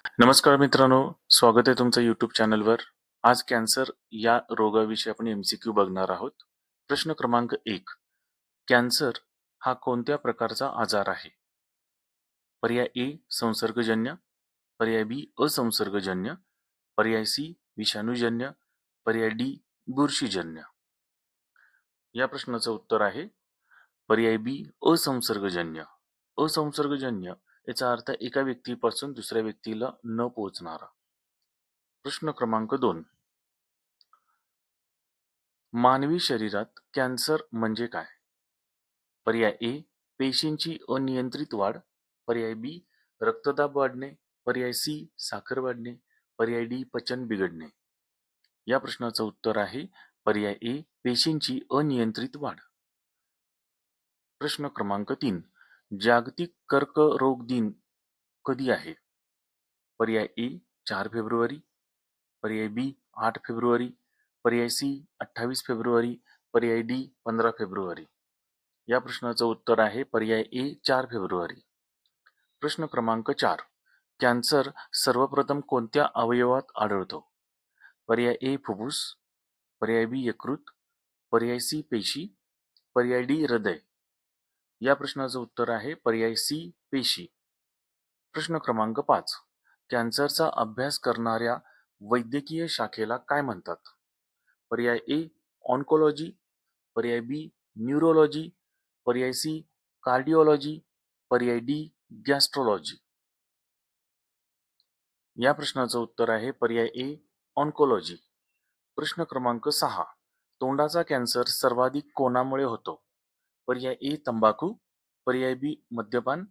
नमस्कार मित्रांनो, स्वागत आहे तुमचं YouTube चॅनलवर. आज कॅन्सर या रोगाविषयी आपण MCQ बघणार आहोत. प्रश्न क्रमांक 1. कॅन्सर हा कोणत्या प्रकारचा आजार आहे? पर्याय A संसर्गजन्य, पर्याय B असंसर्गजन्य, पर्याय C विषाणूजन्य, पर्याय D बुरशीजन्य. या प्रश्नाचं उत्तर आहे पर्याय B असंसर्गजन्य. असंसर्गजन्य याचा अर्थ एका व्यक्तीपासून दुसऱ्या व्यक्तीला न पोहोचणारा. प्रश्न क्रमांक 2. मानवी शरीरात कॅन्सर म्हणजे काय? पर्याय ए पेशींची अनियंत्रित वाढ, पर्याय बी रक्तदाब वाढणे, पर्याय सी साखर वाढणे, पर्याय डी पचन बिघडणे. या प्रश्नाचं उत्तर आहे पर्याय ए पेशींची अनियंत्रित वाढ. प्रश्न क्रमांक 3. जागतिक कर्करोग दिन कधी आहे? पर्याय ए 4 फेब्रुवारी, पर्याय बी 8 फेब्रुवारी, पर्याय सी 28 फेब्रुवारी, पर्याय डी 15 फेब्रुवारी. या प्रश्नाचं उत्तर आहे पर्याय ए 4 फेब्रुवारी. प्रश्न क्रमांक 4. कॅन्सर सर्वप्रथम कोणत्या अवयवात आढळतो? पर्याय ए फुफ्फुस, पर्याय बी यकृत, पर्याय सी पेशी, पर्याय डी हृदय. या प्रश्नाचं उत्तर आहे पर्याय सी पेशी. प्रश्न क्रमांक 5. कॅन्सरचा अभ्यास करणाऱ्या वैद्यकीय शाखेला काय म्हणतात? पर्याय ए ऑन्कोलॉजी, पर्याय बी न्यूरोलॉजी, पर्याय सी कार्डिओलॉजी, पर्याय डी गॅस्ट्रोलॉजी. या प्रश्नाचं उत्तर आहे पर्याय ए ऑन्कोलॉजी. प्रश्न क्रमांक 6. तोंडाचा कॅन्सर सर्वाधिक कोणामुळे होतो? पर्याय ए तंबाखू, पर्याय बी मद्यपान,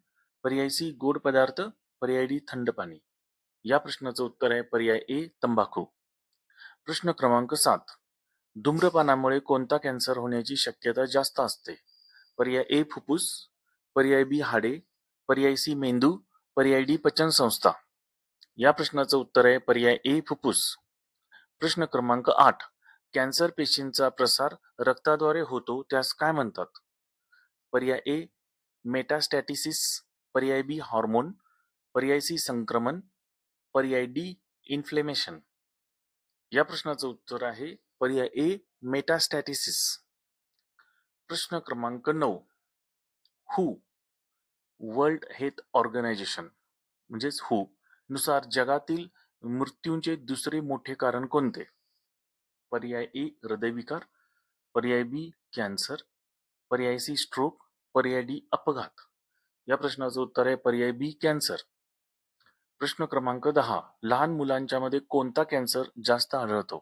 पर्याय सी गोड पदार्थ, पर्याय डी थंड पाणी. या प्रश्नाचं उत्तर आहे पर्याय ए तंबाखू. प्रश्न क्रमांक 7. धूम्रपानामुळे कोणता कॅन्सर होण्याची शक्यता जास्त असते? पर्याय ए फुफ्फुस, पर्याय बी हाडे, पर्याय सी मेंदू, पर्याय डी पचन संस्था. या प्रश्नाचं उत्तर आहे पर्याय ए फुफ्फुस. प्रश्न क्रमांक 8. कॅन्सर पेशींचा प्रसार रक्ताद्वारे होतो त्यास काय म्हणतात? पर्याय ए मेटास्टॅटिसिस, पर्याय बी हॉर्मोन, पर्याय सी संक्रमण, पर्याय डी इन्फ्लेमेशन. या प्रश्नाचं उत्तर आहे पर्याय ए मेटास्टॅटिसिस. प्रश्न क्रमांक 9. हू वर्ल्ड हेल्थ ऑर्गनायझेशन म्हणजेच हू नुसार जगातील मृत्यूंचे दुसरे मोठे कारण कोणते? पर्याय ए हृदयविकार, पर्याय बी कॅन्सर, पर्याय सी स्ट्रोक, पर्याय डी अपघात. या प्रश्नाचं उत्तर आहे पर्याय बी कॅन्सर. प्रश्न क्रमांक 10. लहान मुलांच्या मध्ये कोणता कॅन्सर जास्त आढळतो?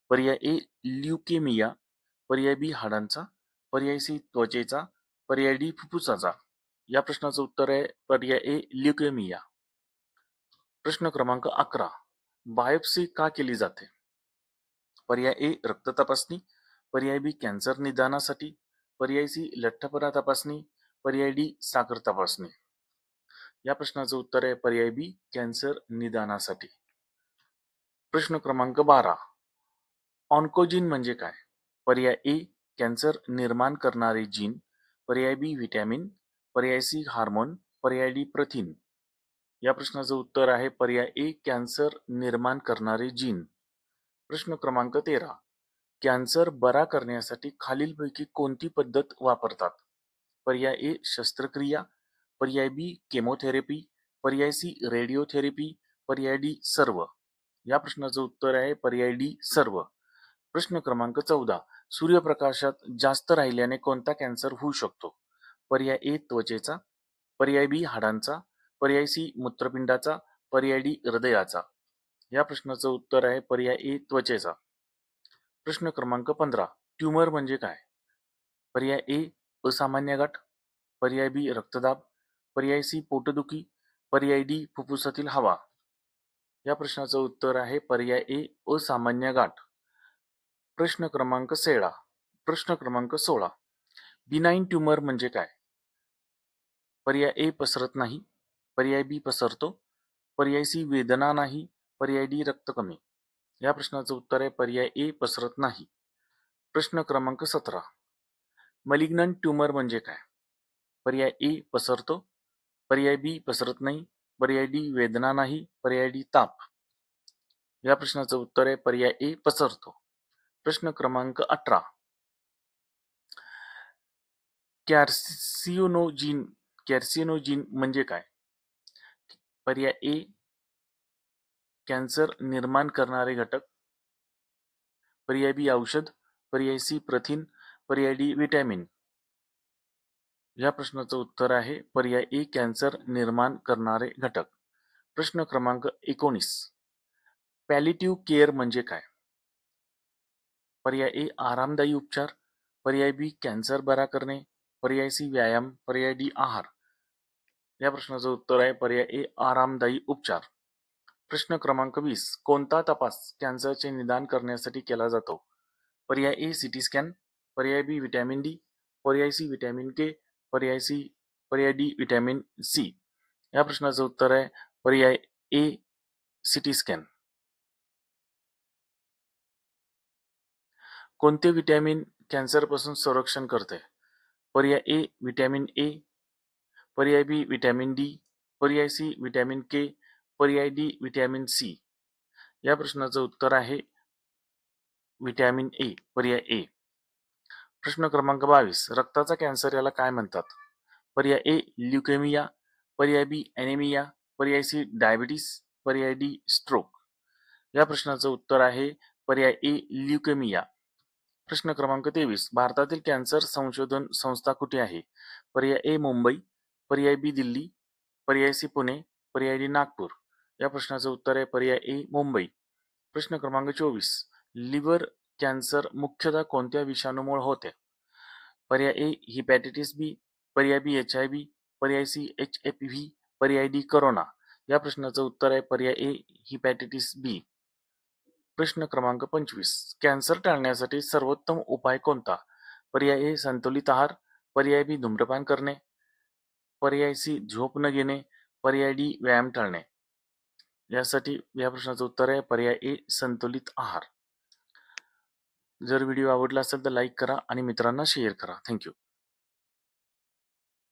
पर्याय ए ल्युकेमिया, पर्याय बी हाडांचा, पर्याय सी त्वचेचा, पर्याय डी फुफ्फुसाचा. या प्रश्नाचं उत्तर आहे पर्याय ए ल्युकेमिया. प्रश्न क्रमांक 11. बायोप्सी का केली जाते? पर्याय ए रक्त तपासणी, पर्याय बी कॅन्सर निदानासाठी, पर्याय सी लठ्ठपणा तपासणी, पर्याय डी साखर तपासणी. या प्रश्नाचं उत्तर आहे पर्याय बी कॅन्सर निदानासाठी. प्रश्न क्रमांक 12. ऑन्कोजीन म्हणजे काय? पर्याय ए कॅन्सर निर्माण करणारे जीन, पर्याय बी व्हिटॅमिन, पर्याय सी हार्मोन, पर्याय डी प्रथिन. या प्रश्नाचं उत्तर आहे पर्याय ए कॅन्सर निर्माण करणारे जीन. प्रश्न क्रमांक 13. कॅन्सर बरा करण्यासाठी खालीलपैकी कोणती पद्धत वापरतात? पर्याय ए शस्त्रक्रिया, पर्याय बी केमोथेरपी, पर्याय सी रेडिओथेरपी, पर्याय डी सर्व. या प्रश्नाचं उत्तर आहे पर्याय डी सर्व. प्रश्न क्रमांक 14. सूर्यप्रकाशात जास्त राहिल्याने कोणता कॅन्सर होऊ शकतो? पर्याय ए त्वचेचा, पर्याय बी हाडांचा, पर्याय सी मूत्रपिंडाचा, पर्याय डी हृदयाचा. या प्रश्नाचं उत्तर आहे पर्याय ए त्वचेचा. प्रश्न क्रमांक 15. ट्यूमर म्हणजे काय? पर्याय ए असामान्य गाठ, पर्याय बी रक्तदाब, पर्याय सी पोटदुखी, पर्याय डी फुफ्फुसातील हवा. या प्रश्नाचं उत्तर आहे पर्याय ए असामान्य गाठ. प्रश्न क्रमांक 16. बिनाईन ट्यूमर म्हणजे काय? पर्याय ए पसरत नाही, पर्याय बी पसरतो, पर्याय सी वेदना नाही, पर्याय डी रक्त कमी. या प्रश्नाचं उत्तर आहे पर्याय ए पसरत नाही. प्रश्न क्रमांक 17. मलिग्नंट ट्यूमर म्हणजे काय? पर्याय ए पसरतो, पर्याय बी पसरत नाही, पर्याय डी वेदना नाही, पर्याय डी ताप. या प्रश्नाचं उत्तर आहे पर्याय ए पसरतो. प्रश्न क्रमांक 18. कॅर्सिनोजिन म्हणजे काय? पर्याय ए कॅन्सर निर्माण करणारे घटक, पर्याय बी औषध, पर्याय सी प्रथिन, पर्याय डी विटॅमिन. या प्रश्नाचं उत्तर आहे पर्याय ए कॅन्सर निर्माण करणारे घटक. प्रश्न क्रमांक 19. पॅलिटिव्ह केअर म्हणजे काय? पर्याय ए आरामदायी उपचार, पर्याय बी कॅन्सर बरा करणे, पर्याय सी व्यायाम, पर्याय डी आहार. या प्रश्नाचं उत्तर आहे पर्याय ए आरामदायी उपचार. प्रश्न क्रमांक 20. कोणता तपास कॅन्सरचे निदान करण्यासाठी केला जातो? पर्याय ए सीटी स्कॅन, पर्याय बी विटॅमिन डी, पर्याय सी विटॅमिन के, पर्याय डी विटॅमिन सी. या प्रश्नाचं उत्तर आहे पर्याय ए सीटी स्कॅन. कोणते विटॅमिन कॅन्सरपासून संरक्षण करते? पर्याय ए विटॅमिन ए, पर्याय बी विटॅमिन डी, पर्याय सी विटॅमिन के, पर्याय डी विटॅमिन सी. या प्रश्नाचं उत्तर आहे विटॅमिन ए, पर्याय ए. प्रश्न क्रमांक 22. रक्ताचा कॅन्सर याला काय म्हणतात? पर्याय ए ल्युकेमिया, पर्याय बी ॲनेमिया, पर्याय सी डायबिटीस, पर्याय डी स्ट्रोक. या प्रश्नाचं उत्तर आहे पर्याय ए ल्युकेमिया. प्रश्न क्रमांक 23. भारतातील कॅन्सर संशोधन संस्था कुठे आहे? पर्याय ए मुंबई, पर्याय बी दिल्ली, पर्याय सी पुणे, पर्याय डी नागपूर. या प्रश्नाचं उत्तर आहे पर्याय ए मुंबई. प्रश्न क्रमांक 24. लिव्हर कॅन्सर मुख्यतः कोणत्या विषाणूमुळे होते? पर्याय ए हिपॅटायटिस बी, पर्याय बी HIV, पर्याय सी HPV, पर्याय डी करोना. या प्रश्नाचं उत्तर आहे पर्याय ए हिपॅटायटिस बी. प्रश्न क्रमांक 25. कॅन्सर टाळण्यासाठी सर्वोत्तम उपाय कोणता? पर्याय ए संतुलित आहार, पर्याय बी धूम्रपान करणे, पर्याय सी झोप न घेणे, पर्याय डी व्यायाम टाळणे. या प्रश्नाचं उत्तर आहे पर्याय ए संतुलित आहार. जर व्हिडिओ आवडला असेल तर लाईक करा आणि मित्रांना शेअर करा. थँक्यू.